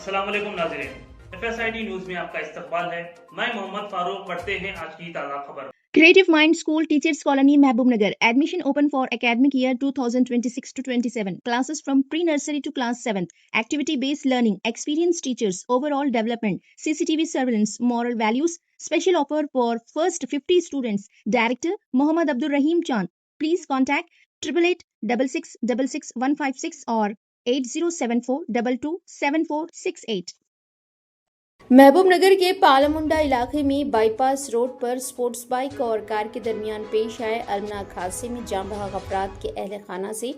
अस्सलाम वालेकुम नाज़रीन, FSID न्यूज में आपका इस्तकबाल है। मैं मोहम्मद फारूक। पढ़ते हैं आज की ताज़ा खबर। Creative Mind School Teachers Colony, Mehboob Nagar. Admission open for academic year 2026 to 27. Classes from pre-nursery to class 7th. Activity-based learning, experienced teachers, overall development, CCTV surveillance, moral values. Special offer for first 50 students. Director Mohammad Abdul Rahim Chand. Please contact 8886666156 or 8074227468. महबूब नगर के पालामुंडा इलाके में bypass road पर sports bike और car के दरमियान पेश आए अलमनाक हादसे में जान बहक अफराद के अहल खाना से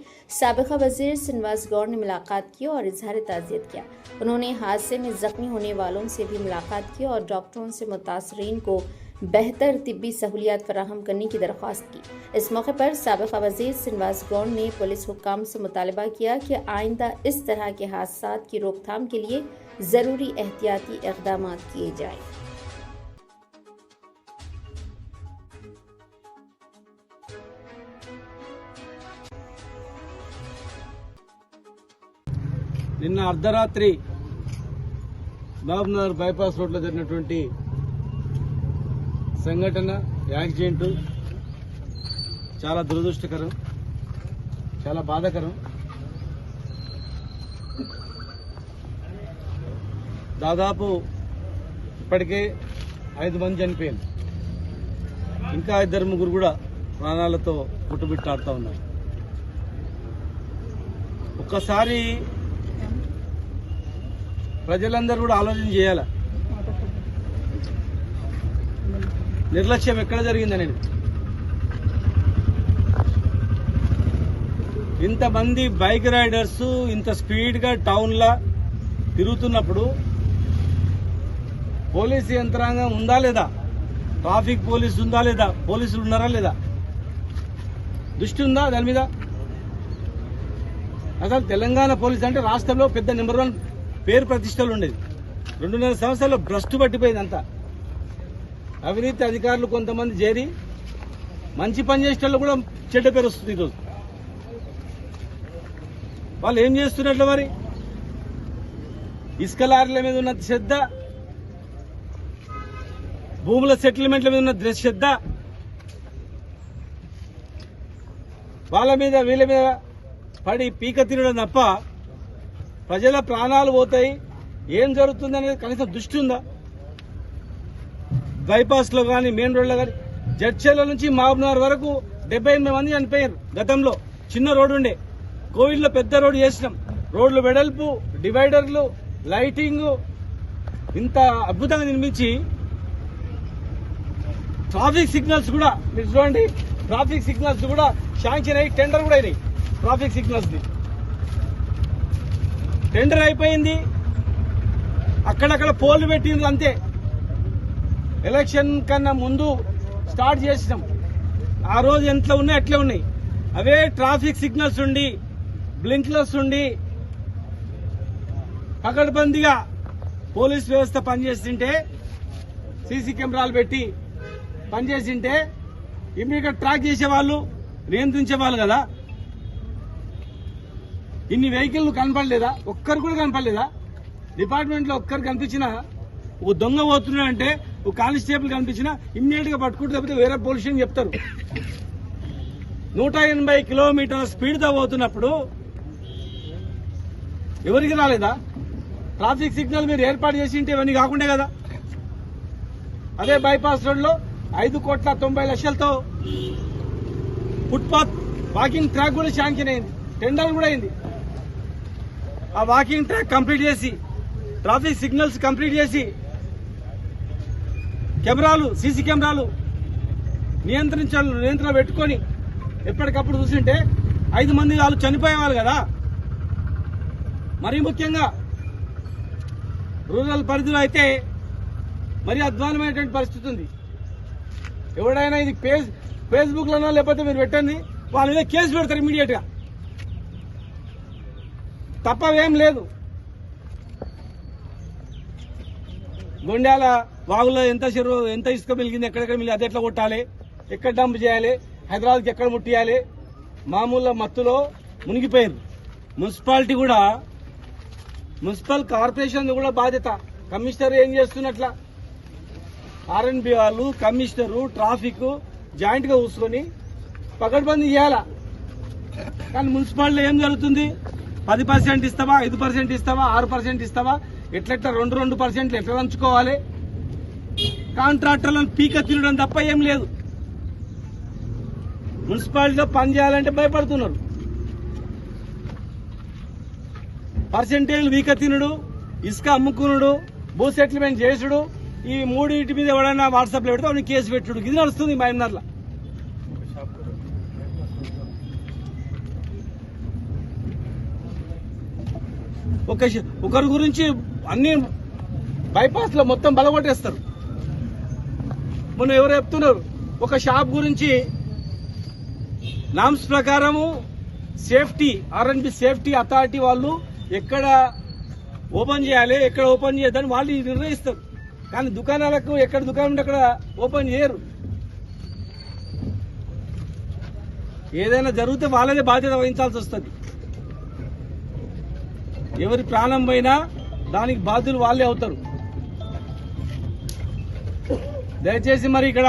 साबिका वजीर शहनवाज गौर ने मुलाकात की और इजहार ताज़ियत किया। उन्होंने हादसे में जख्मी होने वालों से भी मुलाकात की और डॉक्टरों से मुतासरीन को बेहतर तिब्बी सहूलियात फराहम करने की दरख्वास्त की। इस मौके पर साबिका वजीर शहनवाज गौर ने पुलिस हुक्काम से मुतालबा किया कि आइंदा इस तरह के हादसात की रोकथाम के लिए जरूरी एहतियाती इक़दाम किए जाएं। నిన్న అర్ధరాత్రి మహబూబ్నగర్ బైపాస్ రోడ్లో జరిగినటువంటి సంఘటన యాక్సిడెంట్ చాలా దురదృష్టకరం, చాలా బాధాకరం. దాదాపు ఇప్పటికే 5 మంది చనిపోయారు, ఇంకా 2-3 కూడా ప్రాణాలతో పుట్టుబిట్టాడుతూ ఉన్నారు. ఒక్కసారి ప్రజలందరూ కూడా ఆలోచన చేయాలి, నిర్లక్ష్యం ఎక్కడ జరిగిందనేది. ఇంతమంది బైక్ రైడర్స్ ఇంత స్పీడ్గా టౌన్లో తిరుగుతున్నప్పుడు పోలీసు యంత్రాంగం ఉందా లేదా, ట్రాఫిక్ పోలీసు ఉందా లేదా, పోలీసులు ఉన్నారా లేదా, దృష్టి ఉందా దాని మీద? అసలు తెలంగాణ పోలీసు అంటే రాష్ట్రంలో పెద్ద నెంబర్ 1 పేరు ప్రతిష్టలు ఉండేది. 2.5 సంవత్సరాల్లో భ్రష్టు పట్టిపోయింది అంతా. అవినీతి అధికారులు కొంతమంది చేరి మంచి పని చేసేటోళ్ళు కూడా చెడ్డ పేరు వస్తుంది. ఈరోజు వాళ్ళు ఏం చేస్తున్నట్లు మరి? ఇసుక లారీల మీద ఉన్న శ్రద్ధ, భూముల సెటిల్మెంట్ల మీద ఉన్న శ్రద్ధ, వాళ్ళ మీద వీళ్ళ మీద పడి పీక తినడం తప్ప ప్రజల ప్రాణాలు పోతాయి, ఏం జరుగుతుందనేది కనీసం దృష్టి ఉందా? బైపాస్ లో కానీ మెయిన్ రోడ్ లో కానీ జడ్చర్ల నుంచి మహబూబ్నగర్ వరకు 78 మంది చనిపోయారు. గతంలో చిన్న రోడ్డు ఉండే, కోవిడ్ లో పెద్ద రోడ్డు చేసినాం. రోడ్లు వెడల్పు, డివైడర్లు, లైటింగ్ ఇంత అద్భుతంగా నిర్మించి ట్రాఫిక్ సిగ్నల్స్ కూడా మీరు చూడండి, ట్రాఫిక్ సిగ్నల్స్ కూడా శాంక్షన్ అయ్యి టెండర్ కూడా అయినాయి. ట్రాఫిక్ సిగ్నల్స్ ది టెండర్ అయిపోయింది, అక్కడక్కడ పోల్లు పెట్టిండ్రు అంతే. ఎలక్షన్ కన్నా ముందు స్టార్ట్ చేసినాం. ఆ రోజు ఎంత ఉన్నాయి అట్లే ఉన్నాయి. అవే ట్రాఫిక్ సిగ్నల్స్ ఉండి, బ్లింక్లర్స్ ఉండి, పకడ్బందీగా పోలీస్ వ్యవస్థ పనిచేస్తుంటే, సీసీ కెమెరాలు పెట్టి పనిచేసింటే ఇమ్మీడియట్ ట్రాక్ చేసేవాళ్ళు, నియంత్రించేవాళ్ళు కదా. ఇన్ని వెహికల్ కనపడలేదా? ఒక్కరు కూడా కనపడలేదా? డిపార్ట్మెంట్ లో ఒక్కరు కనిపించినా, ఒక దొంగ పోతున్నాడంటే ఒక కానిస్టేబుల్ కనిపించినా ఇమ్మీడియట్ గా పట్టుకుంటే, లేకపోతే వేరే పోలీస్ స్టేషన్ చెప్తారు. 180 కిలోమీటర్ల స్పీడ్ తో పోతున్నప్పుడు ఎవరికి రాలేదా? ట్రాఫిక్ సిగ్నల్ మీరు ఏర్పాటు చేసి ఉంటే ఇవన్నీ కాకుండా కదా. అదే బైపాస్ రోడ్ లో 5,90,00,000తో ఫుట్పాత్ వాకింగ్ ట్రాక్ కూడా శాంక్షన్ అయింది, టెండర్ కూడా అయింది. ఆ వాకింగ్ ట్రాక్ కంప్లీట్ చేసి, ట్రాఫిక్ సిగ్నల్స్ కంప్లీట్ చేసి, కెమెరాలు, సీసీ కెమెరాలు నియంత్రణ పెట్టుకొని ఎప్పటికప్పుడు చూసింటే 5 మంది వాళ్ళు చనిపోయేవాళ్ళు కదా. మరీ ముఖ్యంగా రూరల్ పరిధిలో అయితే మరీ అధ్వానమైనటువంటి పరిస్థితి ఉంది. ఎవడైనా ఇది ఫేస్బుక్ లోనో లేకపోతే మీరు పెట్టండి, వాళ్ళ మీద కేసు పెడతారు ఇమీడియట్ గా, తప్పవేం లేదు. గొండ్యాల వాగులో ఎంత చెరువు, ఎంత ఇసుక మిలిగింది, ఎక్కడెక్కడ మిలిగి, అది ఎట్లా కొట్టాలి, ఎక్కడ డంప్ చేయాలి, హైదరాబాద్కి ఎక్కడ ముట్టియాలి, మామూలు మత్తులో మునిగిపోయారు. మున్సిపాలిటీ కూడా మున్సిపల్ కార్పొరేషన్ కూడా బాధ్యత. కమిషనర్ ఏం చేస్తున్నట్లా? ఆర్ఎన్బి వాళ్ళు, కమిషనరు, ట్రాఫిక్ జాయింట్ గా కూర్చొని పకడ్బందీ చేయాలా. కానీ మున్సిపాలిటీలో ఏం జరుగుతుంది? 10% ఇస్తావా, 5% ఇస్తావా, 6% ఇస్తావా, ఎట్లెట్లా 2% ఎట్లా పంచుకోవాలి? కాంట్రాక్టర్లను పీక తినడం తప్ప ఏం లేదు. మున్సిపాలిటీలో పని చేయాలంటే భయపడుతున్నారు. పర్సెంటేజ్ వీక తినుడు, ఇసుక అమ్ముకునుడు, భూ సెటిల్మెంట్ చేసుడు, ఈ మూడింటి మీద ఎవడైనా వాట్సాప్ లో పెడితే వాడిని కేసు పెట్టుడు, ఇది నడుస్తుంది మహబూబ్నగర్లో. ఒకరి గురించి అన్ని బైపాస్ లో మొత్తం బలగొట్టేస్తారు. మొన్న ఎవరు చెప్తున్నారు, ఒక షాప్ గురించి నామ్స్ ప్రకారము సేఫ్టీ, ఆర్ఎన్బి సేఫ్టీ అథారిటీ వాళ్ళు ఎక్కడ ఓపెన్ చేయాలి, ఎక్కడ ఓపెన్ చేయొద్దని వాళ్ళు నిర్ణయిస్తారు. కానీ దుకాణాలకు ఎక్కడ దుకాణం ఉంటే అక్కడ ఓపెన్ చేయరు. ఏదైనా జరిగితే వాళ్ళదే బాధ్యత వహించాల్సి వస్తుంది. ఎవరి ప్రాణం పోయినా దానికి బాధ్యులు వాళ్ళే అవుతారు. దయచేసి మరి ఇక్కడ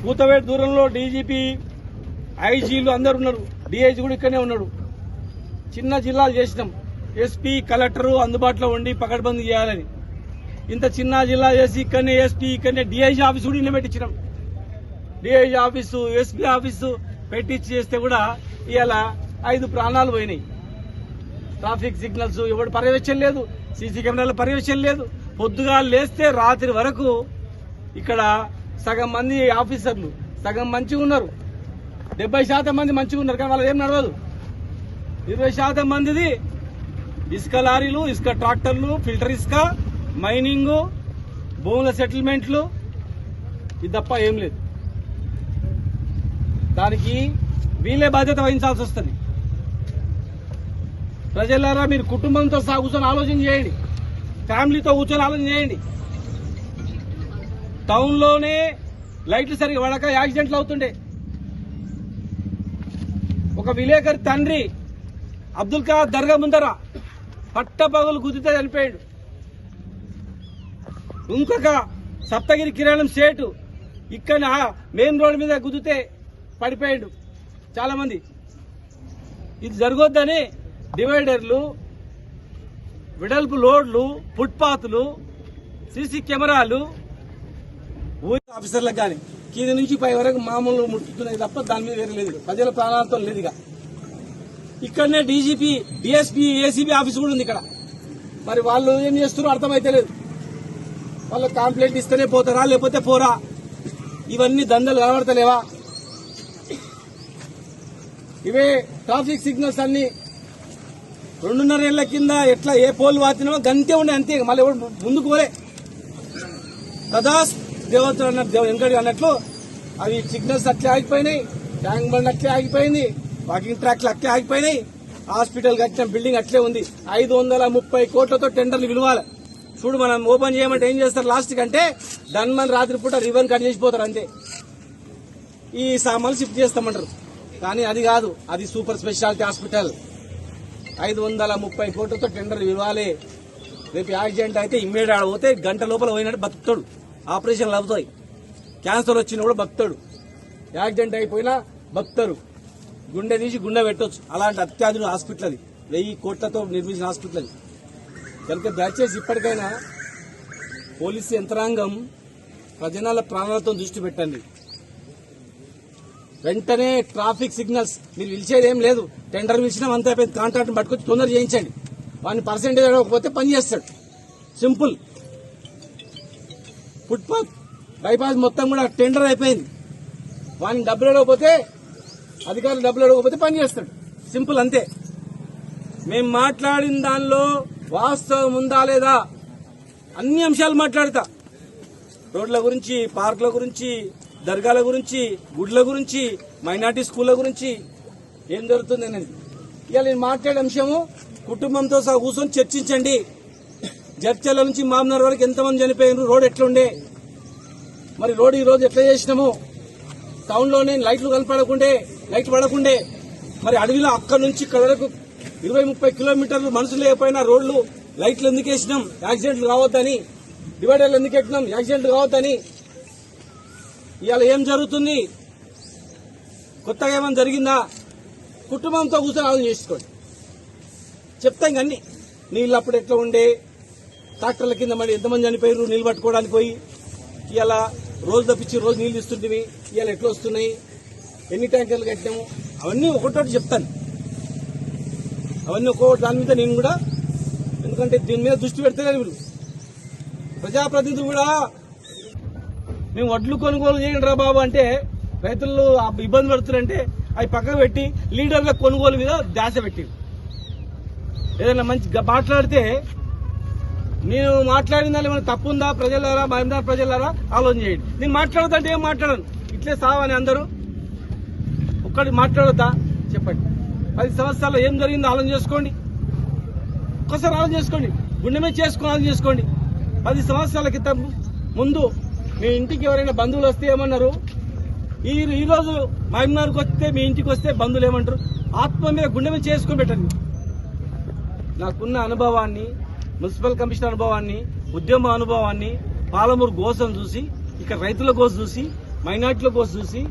కూతవేటు దూరంలో డీజీపీ, ఐజీలు అందరు ఉన్నారు, డిఐజీ కూడా ఇక్కడనే ఉన్నాడు. చిన్న జిల్లాలు చేసినాం, ఎస్పీ, కలెక్టరు అందుబాటులో ఉండి పకడ్బందీ చేయాలని. ఇంత చిన్న జిల్లా చేసి ఇక్కడనే ఎస్పీ, ఇక్కడనే డిఐజీ ఆఫీసు కూడా నిలబెట్టించినాం. డిఐజీ ఆఫీసు, ఎస్పీ ఆఫీసు పెట్టించి చేస్తే కూడా ఇవాళ 5 ప్రాణాలు పోయినాయి. ట్రాఫిక్ సిగ్నల్స్ ఎవరు పర్యవేక్షణ లేదు, సీసీ కెమెరాల పర్యవేక్షణ లేదు. పొద్దుగా లేస్తే రాత్రి వరకు ఇక్కడ సగం మంది ఆఫీసర్లు సగం మంచిగా ఉన్నారు, 70% మంది మంచిగా ఉన్నారు. కానీ వాళ్ళది ఏం నడవదు. 20% మందిది ఇసుక లారీలు, ఇసుక ట్రాక్టర్లు, ఫిల్టర్ ఇసుక, మైనింగ్, భూముల సెటిల్మెంట్లు, ఇది తప్ప ఏం లేదు. దానికి వీళ్ళే బాధ్యత వహించాల్సి వస్తుంది. ప్రజలారా, మీరు కుటుంబంతో కూర్చొని ఆలోచన చేయండి, ఫ్యామిలీతో కూర్చొని ఆలోచన చేయండి. టౌన్ లోనే లైట్లు సరిగా పడక యాక్సిడెంట్లు అవుతుండే. ఒక విలేకరి తండ్రి అబ్దుల్ ఖాదర్ దర్గా ముందర పట్టపగలు గుద్దితే చనిపోయాడు. ఇంకొక సప్తగిరి కిరాణం సేటు ఇక్కడ మెయిన్ రోడ్ మీద గుద్దితే పడిపోయాడు చాలా మంది. ఇది జరగొద్దని డివైడర్లు, వెడల్పు లోడ్లు, ఫుట్పాత్లు, సీసీ కెమెరాలు ఊరి ఆఫీసర్లకు కానీ కింది నుంచి పై వరకు మామూలు ముట్టుతున్నాయి తప్ప దాని మీద వేరే లేదు. ప్రజల ప్రాణాలతో లేదు. ఇక్కడనే డీజీపీ, డిఎస్పీ, ఏసీబీ ఆఫీస్ కూడా ఉంది ఇక్కడ. మరి వాళ్ళు ఏం చేస్తున్నారో అర్థమైతే లేదు. వాళ్ళు కంప్లైంట్ ఇస్తేనే పోతారా, లేకపోతే పోరా? ఇవన్నీ దందలు కనబడతలేవా? ఇవే ట్రాఫిక్ సిగ్నల్స్ అన్ని 2.5 ఏళ్ల కింద ఎట్లా ఏ పోల్ వాతినో గంతే ఉండే, అంతే. మళ్ళీ ఎవరు ముందుకు పోలే. కదా దేవతలు అన్నట్టు, వెంకటి అన్నట్లు అవి సిగ్నల్స్ అట్లే ఆగిపోయినాయి, ట్యాంక్ బండ్ అట్లే ఆగిపోయింది, వాకింగ్ ట్రాక్లు అట్లే ఆగిపోయినాయి, హాస్పిటల్ కట్టిన బిల్డింగ్ అట్లే ఉంది. 530 కోట్లతో టెండర్లు విలువాలి. చూడు, మనం ఓపెన్ చేయమంటే ఏం చేస్తారు లాస్ట్ కంటే ధన్మన్ రాత్రిపూట రివన్ కట్ చేసిపోతారు అంతే. ఈ సామాన్లు షిఫ్ట్ చేస్తామంటారు. కానీ అది కాదు, అది సూపర్ స్పెషాలిటీ హాస్పిటల్. 530 కోట్లతో టెండర్ ఇవ్వాలి. రేపు యాక్సిడెంట్ అయితే ఇమ్మీడియట్ ఆడపోతే గంట లోపల పోయినట్టు బతుకుతాడు. ఆపరేషన్లు అవుతాయి. క్యాన్సర్ వచ్చినా కూడా బతుకుతాడు. యాక్సిడెంట్ అయిపోయినా బతుకుతారు. గుండె తీసి గుండె పెట్టొచ్చు. అలాంటి అత్యాధునిక హాస్పిటల్ అది. 1000 కోట్లతో నిర్మించిన హాస్పిటల్ అది. కనుక దయచేసి ఇప్పటికైనా పోలీసు యంత్రాంగం ప్రజల ప్రాణాలతో దృష్టి పెట్టండి. వెంటనే ట్రాఫిక్ సిగ్నల్స్ మీరు పిలిచేది ఏం లేదు. టెండర్ పిలిచినా అంతా అయిపోయింది. కాంట్రాక్ట్ పట్టుకొచ్చి తొందర చేయించండి. వాడిని పర్సెంటేజ్ అడగకపోతే పని చేస్తాడు. సింపుల్. ఫుట్పాత్, బైపాస్ మొత్తం కూడా టెండర్ అయిపోయింది. వాడిని డబ్బులు అడగకపోతే, అధికారులు డబ్బులు అడగకపోతే పని చేస్తాడు. సింపుల్, అంతే. మేము మాట్లాడిన దానిలో వాస్తవం ఉందా లేదా అన్ని అంశాలు మాట్లాడతా. రోడ్ల గురించి, పార్కుల గురించి, దర్గాల గురించి, గుడ్ల గురించి, మైనార్టీ స్కూళ్ల గురించి ఏం జరుగుతుంది అనేది. ఇవాళ నేను మాట్లాడే అంశము కుటుంబంతో సహా కూర్చొని చర్చించండి. జడ్చర్ల నుంచి మామనగర్ వరకు ఎంతమంది చనిపోయినారు, రోడ్ ఎట్లుండే, మరి రోడ్ ఈ రోజు ఎట్లా చేసినాము, టౌన్ లోనే లైట్లు కనపడకుండే, లైట్లు పడకుండే, మరి అడవిలో అక్కడి నుంచి ఇక్కడ వరకు 20-30 కిలోమీటర్లు మనుషులు లేకపోయినా రోడ్లు లైట్లు ఎందుకు వేసినాం యాక్సిడెంట్లు కావద్దని, డివైడర్లు ఎందుకు ఎక్కినాం యాక్సిడెంట్లు కావద్దని. ఇవాళ ఏం జరుగుతుంది, కొత్తగా ఏమైనా జరిగిందా, కుటుంబంతో కూర్చొని ఆలోచన చేసుకోండి. చెప్తాం కానీ నీళ్ళు అప్పుడు ఎట్లా ఉండే, ట్రాక్టర్ల కింద మళ్ళీ ఎంతమంది చనిపోయారు నీళ్ళు పట్టుకోవడానికి పోయి, ఇవాళ రోజు తప్పించి రోజు నీళ్ళు ఇస్తుంటివి, ఇవాళ ఎట్లా వస్తున్నాయి, ఎన్ని ట్యాంకర్లు కట్టినాము, అవన్నీ ఒకటోటి చెప్తాను. అవన్నీ ఒక్కొక్కటి దాని మీద నేను కూడా, ఎందుకంటే దీని మీద దృష్టి పెడితే వీళ్ళు ప్రజాప్రతినిధులు కూడా మేము వడ్లు కొనుగోలు చేయండి రా బాబు అంటే రైతులు ఇబ్బంది పడుతున్నారంటే అవి పక్కకు పెట్టి లీడర్ల కొనుగోలు మీద ధ్యాస పెట్టి ఏదైనా మంచి మాట్లాడితే నేను మాట్లాడిన దాని ఏమైనా తప్పు ఉందా ప్రజలారా, మహబూబ్నగర్ ప్రజలారా ఆలోచన చేయండి. నేను మాట్లాడదంటే ఏం మాట్లాడను, ఇట్లే సావని అందరూ ఒక్కటి మాట్లాడొద్దా చెప్పండి. 10 సంవత్సరాల్లో ఏం జరిగిందో ఆలోచన చేసుకోండి, ఒక్కసారి ఆలోచన చేసుకోండి, గుండె మీద చేసుకుని ఆలోచన చేసుకోండి. 10 సంవత్సరాల క్రితం ముందు మీ ఇంటికి ఎవరైనా బంధువులు వస్తే ఏమన్నారు, ఈ రోజు మహబూబ్నగర్కి వస్తే మీ ఇంటికి వస్తే బంధువులు ఏమంటారు, ఆత్మ మీద గుండె మీద చేసుకుని పెట్టండి. నాకున్న అనుభవాన్ని, మున్సిపల్ కమిషనర్ అనుభవాన్ని, ఉద్యమ అనుభవాన్ని, పాలమూరు గోసం చూసి, ఇక్కడ రైతుల కోసం చూసి, మైనార్టీల కోసం చూసి,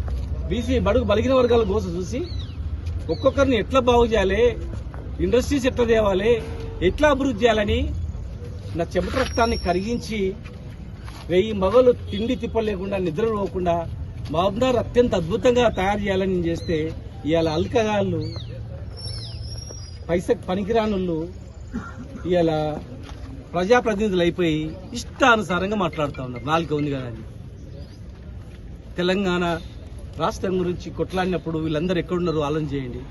బీసీ బడుగు బలిగిన వర్గాల కోసం చూసి, ఒక్కొక్కరిని ఎట్లా బాగు చేయాలి, ఇండస్ట్రీస్ ఎట్లా తేవాలి, ఎట్లా అభివృద్ధి చేయాలని నా చెమట రక్తాన్ని కరిగించి 1000 మగలు తిండి తిప్పలు లేకుండా నిద్ర పోకుండా మహబూబ్నగర్ అత్యంత అద్భుతంగా తయారు చేయాలని నేను చేస్తే ఇవాళ అల్కగాళ్ళు, పైసకు పనికిరానుళ్ళు ఇవాళ ప్రజాప్రతినిధులు అయిపోయి ఇష్టానుసారంగా మాట్లాడుతూ ఉన్నారు. నాలుక ఉంది కదా అని. తెలంగాణ రాష్ట్రం గురించి కొట్లాడినప్పుడు వీళ్ళందరూ ఎక్కడున్నారో ఆలోచన చేయండి.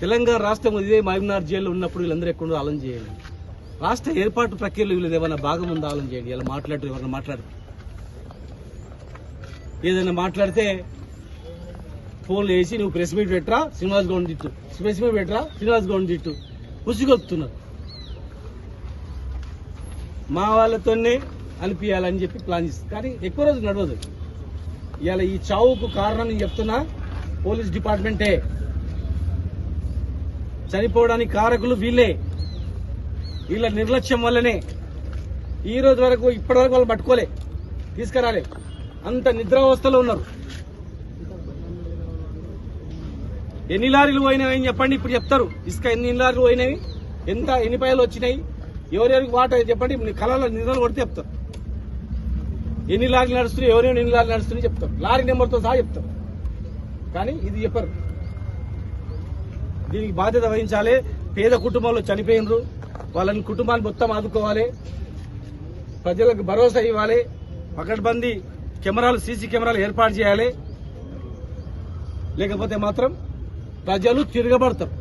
తెలంగాణ రాష్ట్రం ఇదే మహబూబ్నగర్ జైల్లో ఉన్నప్పుడు వీళ్ళందరూ ఎక్కడున్నారో ఆలోచన చేయండి. రాష్ట్ర ఏర్పాటు ప్రక్రియలో వీళ్ళు ఏమైనా భాగం ఉందో ఆలోచన చేయండి. ఇలా మాట్లాడుతూ ఎవరైనా మాట్లాడుతూ ఏదైనా మాట్లాడితే ఫోన్లు వేసి నువ్వు ప్రెస్ మీట్ పెట్టరా శ్రీనివాస్ గౌడ్ తిట్టు, ప్రెస్ మీట్ పెట్టరా శ్రీనివాస్ గౌడ్ తిట్టు, ఉసిగొత్తున్నారు. మా వాళ్ళతోనే అనిపించాలని చెప్పి ప్లాన్ చేస్తారు, కానీ ఎక్కువ రోజు నడవదు. ఇవాళ ఈ చావుకు కారణం నేను చెప్తున్నా పోలీస్ డిపార్ట్మెంటే, చనిపోవడానికి కారకులు వీళ్ళే. వీళ్ళ నిర్లక్ష్యం వల్లనే ఈ రోజు వరకు ఇప్పటి వరకు వాళ్ళు పట్టుకోలే, తీసుకురాలే, అంత నిద్రావస్థలో ఉన్నారు. ఎన్ని లారీలు పోయినాయి చెప్పండి, ఇప్పుడు చెప్తారు. ఇసుక ఎన్ని లారీలు పోయినాయి, ఎన్ని పైలు వచ్చినాయి, ఎవరెవరికి వాటర్ చెప్పండి. కళలో నిద్రలు కొడితే చెప్తారు. ఎన్ని లారీలు నడుస్తున్నాయి, ఎవరెవరు ఎన్ని లారీలు నడుస్తున్నాయి చెప్తారు, లారీ నెంబర్తో సహా చెప్తారు. కానీ ఇది చెప్పరు. దీనికి బాధ్యత వహించాలి. పేద కుటుంబాల్లో చనిపోయినరు, వాళ్ళని కుటుంబాన్ని మొత్తం ఆదుకోవాలి, ప్రజలకు భరోసా ఇవ్వాలి, పకడ్బందీ కెమెరాలు, సీసీ కెమెరాలు ఏర్పాటు చేయాలి. లేకపోతే మాత్రం ప్రజలు తిరగబడతారు,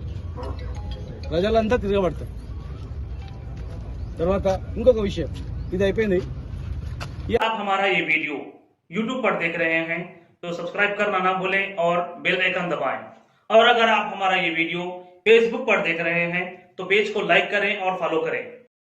ప్రజలంతా తిరగబడతారు. తర్వాత ఇంకొక విషయం, ఇది అయిపోయింది. आप हमारा ये वीडियो YouTube पर देख रहे हैं तो सब्सक्राइब करना ना भूलें और बेल आइकन दबाएं। और अगर आप हमारा ये वीडियो Facebook पर देख रहे हैं तो पेज को लाइक करें और फॉलो करें।